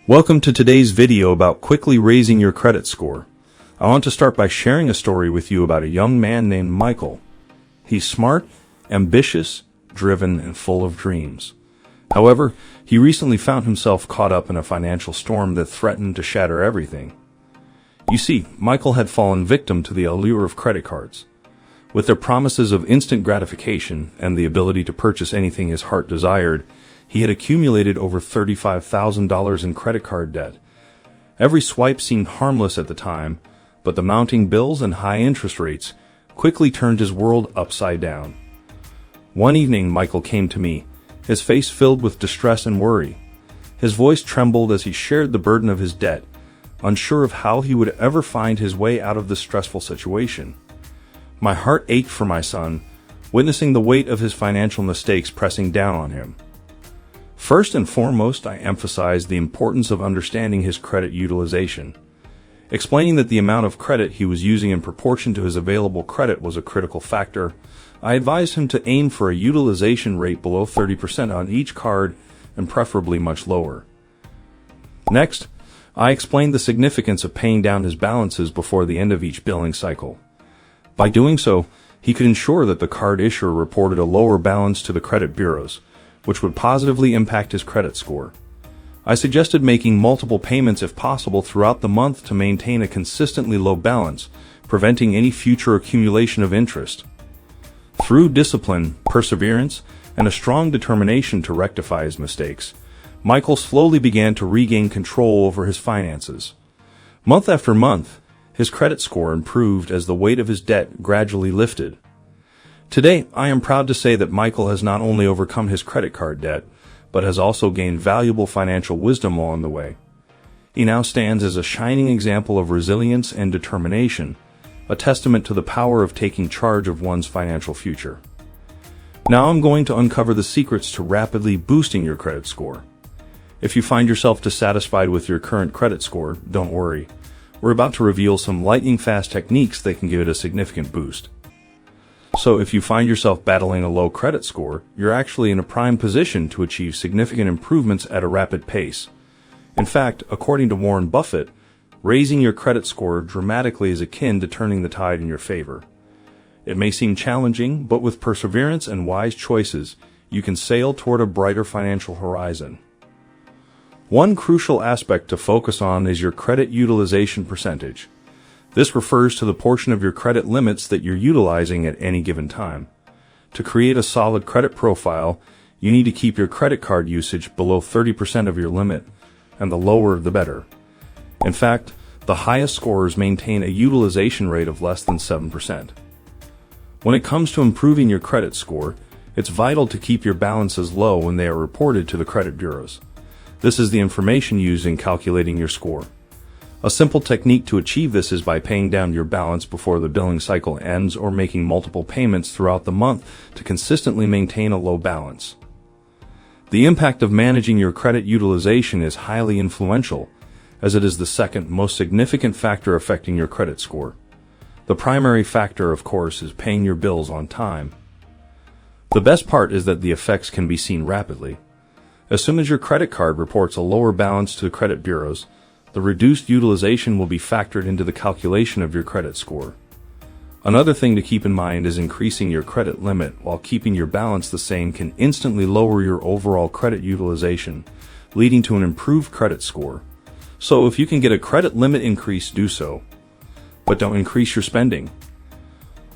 Welcome to today's video about quickly raising your credit score. I want to start by sharing a story with you about a young man named Michael. He's smart, ambitious, driven, and full of dreams. However, he recently found himself caught up in a financial storm that threatened to shatter everything. You see, Michael had fallen victim to the allure of credit cards. With their promises of instant gratification and the ability to purchase anything his heart desired, he had accumulated over $35,000 in credit card debt. Every swipe seemed harmless at the time, but the mounting bills and high interest rates quickly turned his world upside down. One evening, Michael came to me, his face filled with distress and worry. His voice trembled as he shared the burden of his debt, unsure of how he would ever find his way out of this stressful situation. My heart ached for my son, witnessing the weight of his financial mistakes pressing down on him. First and foremost, I emphasized the importance of understanding his credit utilization. Explaining that the amount of credit he was using in proportion to his available credit was a critical factor, I advised him to aim for a utilization rate below 30% on each card and preferably much lower. Next, I explained the significance of paying down his balances before the end of each billing cycle. By doing so, he could ensure that the card issuer reported a lower balance to the credit bureaus, which would positively impact his credit score. I suggested making multiple payments if possible throughout the month to maintain a consistently low balance, preventing any future accumulation of interest. Through discipline, perseverance, and a strong determination to rectify his mistakes, Michael slowly began to regain control over his finances. Month after month, his credit score improved as the weight of his debt gradually lifted. Today, I am proud to say that Michael has not only overcome his credit card debt, but has also gained valuable financial wisdom along the way. He now stands as a shining example of resilience and determination, a testament to the power of taking charge of one's financial future. Now I'm going to uncover the secrets to rapidly boosting your credit score. If you find yourself dissatisfied with your current credit score, don't worry. We're about to reveal some lightning-fast techniques that can give it a significant boost. So if you find yourself battling a low credit score, you're actually in a prime position to achieve significant improvements at a rapid pace. In fact, according to Warren Buffett, raising your credit score dramatically is akin to turning the tide in your favor. It may seem challenging, but with perseverance and wise choices, you can sail toward a brighter financial horizon. One crucial aspect to focus on is your credit utilization percentage. This refers to the portion of your credit limits that you're utilizing at any given time. To create a solid credit profile, you need to keep your credit card usage below 30% of your limit, and the lower the better. In fact, the highest scorers maintain a utilization rate of less than 7%. When it comes to improving your credit score, it's vital to keep your balances low when they are reported to the credit bureaus. This is the information used in calculating your score. A simple technique to achieve this is by paying down your balance before the billing cycle ends or making multiple payments throughout the month to consistently maintain a low balance. The impact of managing your credit utilization is highly influential, as it is the second most significant factor affecting your credit score. The primary factor, of course, is paying your bills on time. The best part is that the effects can be seen rapidly. As soon as your credit card reports a lower balance to the credit bureaus, the reduced utilization will be factored into the calculation of your credit score. Another thing to keep in mind is increasing your credit limit while keeping your balance the same can instantly lower your overall credit utilization, leading to an improved credit score. So if you can get a credit limit increase, do so. But don't increase your spending.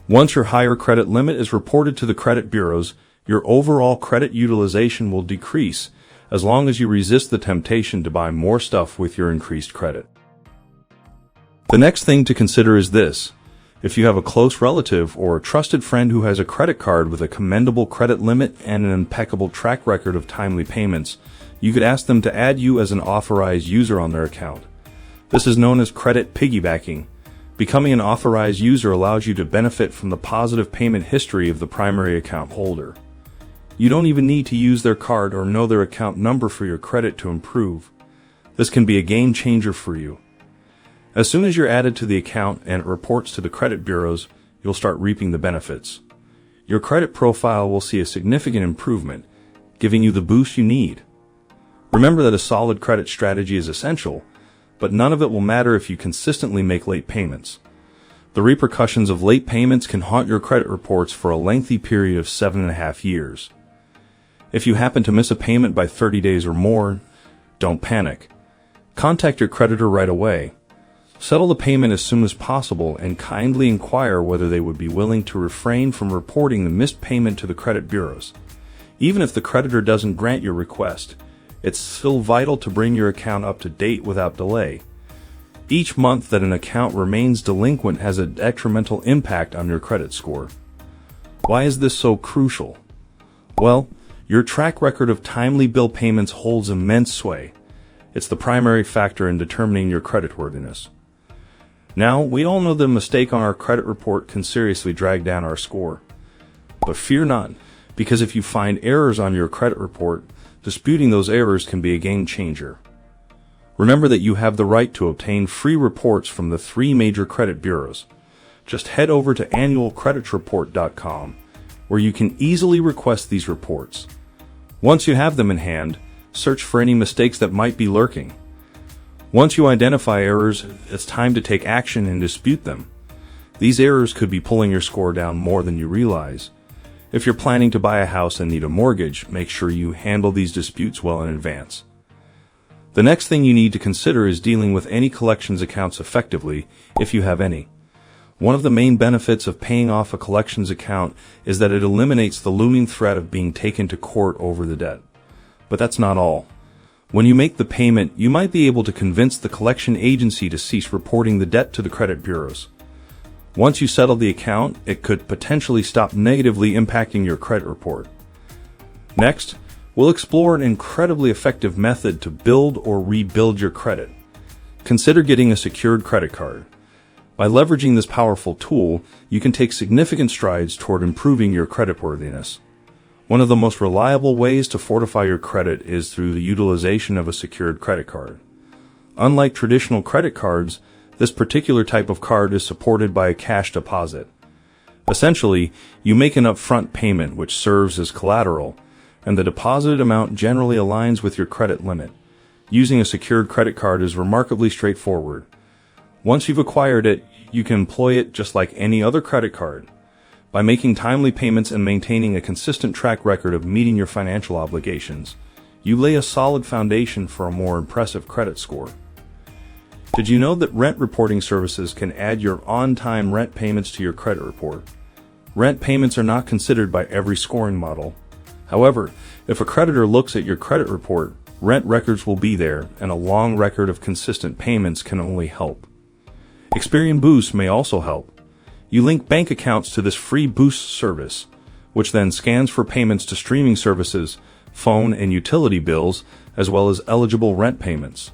Once your higher credit limit is reported to the credit bureaus, your overall credit utilization will decrease, as long as you resist the temptation to buy more stuff with your increased credit. The next thing to consider is this. If you have a close relative or a trusted friend who has a credit card with a commendable credit limit and an impeccable track record of timely payments, you could ask them to add you as an authorized user on their account. This is known as credit piggybacking. Becoming an authorized user allows you to benefit from the positive payment history of the primary account holder. You don't even need to use their card or know their account number for your credit to improve. This can be a game changer for you. As soon as you're added to the account and it reports to the credit bureaus, you'll start reaping the benefits. Your credit profile will see a significant improvement, giving you the boost you need. Remember that a solid credit strategy is essential, but none of it will matter if you consistently make late payments. The repercussions of late payments can haunt your credit reports for a lengthy period of 7.5 years. If you happen to miss a payment by 30 days or more, don't panic. Contact your creditor right away. Settle the payment as soon as possible and kindly inquire whether they would be willing to refrain from reporting the missed payment to the credit bureaus. Even if the creditor doesn't grant your request, it's still vital to bring your account up to date without delay. Each month that an account remains delinquent has a detrimental impact on your credit score. Why is this so crucial? Well, your track record of timely bill payments holds immense sway. It's the primary factor in determining your creditworthiness. Now, we all know that a mistake on our credit report can seriously drag down our score. But fear not, because if you find errors on your credit report, disputing those errors can be a game changer. Remember that you have the right to obtain free reports from the 3 major credit bureaus. Just head over to annualcreditreport.com, where you can easily request these reports. Once you have them in hand, search for any mistakes that might be lurking. Once you identify errors, it's time to take action and dispute them. These errors could be pulling your score down more than you realize. If you're planning to buy a house and need a mortgage, make sure you handle these disputes well in advance. The next thing you need to consider is dealing with any collections accounts effectively, if you have any. One of the main benefits of paying off a collections account is that it eliminates the looming threat of being taken to court over the debt. But that's not all. When you make the payment, you might be able to convince the collection agency to cease reporting the debt to the credit bureaus. Once you settle the account, it could potentially stop negatively impacting your credit report. Next, we'll explore an incredibly effective method to build or rebuild your credit. Consider getting a secured credit card. By leveraging this powerful tool, you can take significant strides toward improving your creditworthiness. One of the most reliable ways to fortify your credit is through the utilization of a secured credit card. Unlike traditional credit cards, this particular type of card is supported by a cash deposit. Essentially, you make an upfront payment which serves as collateral, and the deposited amount generally aligns with your credit limit. Using a secured credit card is remarkably straightforward. Once you've acquired it, you can employ it just like any other credit card. By making timely payments and maintaining a consistent track record of meeting your financial obligations, you lay a solid foundation for a more impressive credit score. Did you know that rent reporting services can add your on-time rent payments to your credit report? Rent payments are not considered by every scoring model. However, if a creditor looks at your credit report, rent records will be there, and a long record of consistent payments can only help. Experian Boost may also help. You link bank accounts to this free Boost service, which then scans for payments to streaming services, phone and utility bills, as well as eligible rent payments.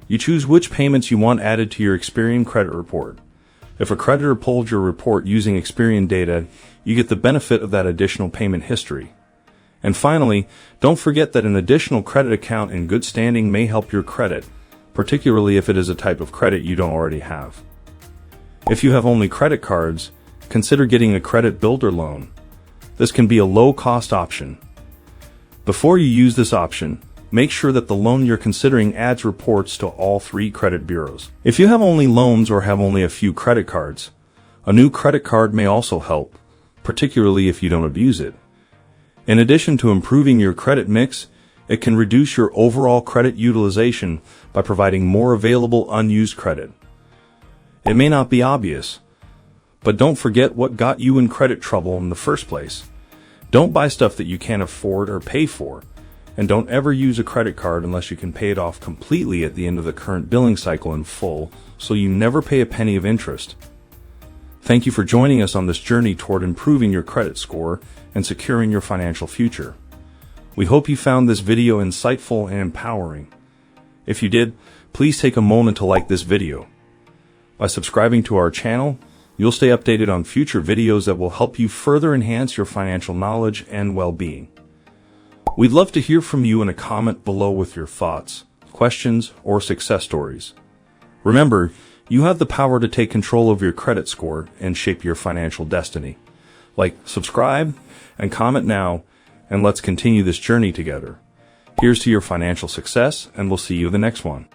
You choose which payments you want added to your Experian credit report. If a creditor pulls your report using Experian data, you get the benefit of that additional payment history. And finally, don't forget that an additional credit account in good standing may help your credit, particularly if it is a type of credit you don't already have. If you have only credit cards, consider getting a credit builder loan. This can be a low-cost option. Before you use this option, make sure that the loan you're considering adds reports to all 3 credit bureaus. If you have only loans or have only a few credit cards, a new credit card may also help, particularly if you don't abuse it. In addition to improving your credit mix, it can reduce your overall credit utilization by providing more available unused credit. It may not be obvious, but don't forget what got you in credit trouble in the first place. Don't buy stuff that you can't afford or pay for, and don't ever use a credit card unless you can pay it off completely at the end of the current billing cycle in full, so you never pay a penny of interest. Thank you for joining us on this journey toward improving your credit score and securing your financial future. We hope you found this video insightful and empowering. If you did, please take a moment to like this video. By subscribing to our channel, you'll stay updated on future videos that will help you further enhance your financial knowledge and well-being. We'd love to hear from you in a comment below with your thoughts, questions, or success stories. Remember, you have the power to take control of your credit score and shape your financial destiny. Like, subscribe, and comment now, and let's continue this journey together. Here's to your financial success, and we'll see you in the next one.